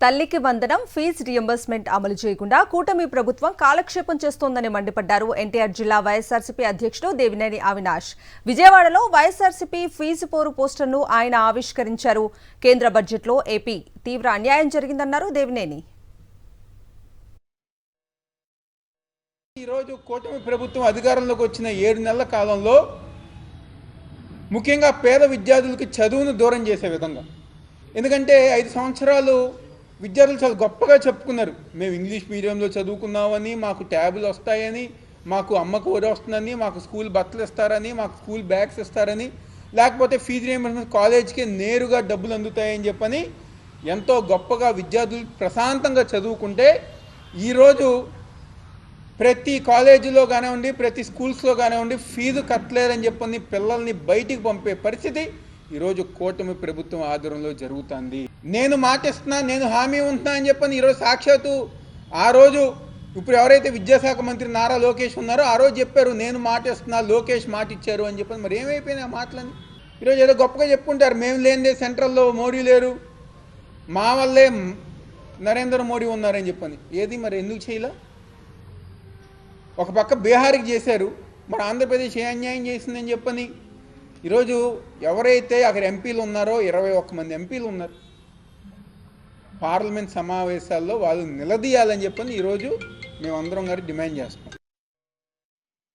తల్లికి వందనం fee reimbursement అమలు చేయకుండా కూటమి ప్రభుత్వం కాలక్షేపం చేస్తోందని మండిపడ్డారు ఎన్టీఆర్ జిల్లా వైఎస్ఆర్సీపీ అధ్యక్షుడు దేవినేని అవినాష్. విజయవాడలో వైఎస్ఆర్సీపీ ఫీజు పోరు పోస్టర్ను ఆయన ఆవిష్కరించారు. కేంద్ర బడ్జెట్లో ఏపీ తీవ్ర అన్యాయం జరిగిందన్నారు దేవినేని. ఈరోజు కూటమి ప్రభుత్వం అధికారంలోకి వచ్చిన 7 నెలల కాలంలో ముఖ్యంగా పేద విద్యార్థులకి చదువును దూరం చేసే విధంగా, ఎందుకంటే 5 సంవత్సరాలు విద్యార్థులు చాలా గొప్పగా చెప్పుకున్నారు, మేము ఇంగ్లీష్ మీడియంలో చదువుకున్నామని, మాకు ట్యాబులు వస్తాయని, మాకు అమ్మకు ఒడి వస్తుందని, మాకు స్కూల్ బట్టలు ఇస్తారని, మాకు స్కూల్ బ్యాగ్స్ ఇస్తారని, లేకపోతే ఫీజు రియంబర్స్మెంట్ కాలేజీకి నేరుగా డబ్బులు అందుతాయని చెప్పని ఎంతో గొప్పగా విద్యార్థులు ప్రశాంతంగా చదువుకుంటే, ఈరోజు ప్రతి కాలేజీలో కానివ్వండి, ప్రతి స్కూల్స్లో కానివ్వండి ఫీజు కట్టలేదని చెప్పని పిల్లల్ని బయటికి పంపే పరిస్థితి ఈరోజు కూటమి ప్రభుత్వం ఆధ్వర్యంలో జరుగుతుంది. నేను మాటిస్తున్నా, నేను హామీ ఉంటున్నా అని చెప్పని ఈరోజు సాక్షాత్తు ఆ రోజు ఇప్పుడు ఎవరైతే విద్యాశాఖ మంత్రి నారా లోకేష్ ఉన్నారో ఆ రోజు చెప్పారు, నేను మాటిస్తున్నా, లోకేష్ మాట ఇచ్చారు అని చెప్పని. మరి ఏమైపోయినాయి ఆ మాటలని? ఈరోజు ఏదో గొప్పగా చెప్పుకుంటారు, మేము లేనిదే సెంట్రల్లో మోడీ లేరు, మా వల్లే నరేంద్ర మోడీ ఉన్నారని చెప్పని. ఏది మరి ఎందుకు చేయలే? ఒక పక్క బీహార్కి చేశారు, మరి ఆంధ్రప్రదేశ్ ఏ అన్యాయం చేసిందని చెప్పని ఈరోజు ఎవరైతే అక్కడ ఎంపీలు ఉన్నారో 21 మంది ఎంపీలు ఉన్నారు, పార్లమెంట్ సమావేశాల్లో వాళ్ళు నిలదీయాలని చెప్పని ఈరోజు మేమందరం గారు డిమాండ్ చేస్తాం.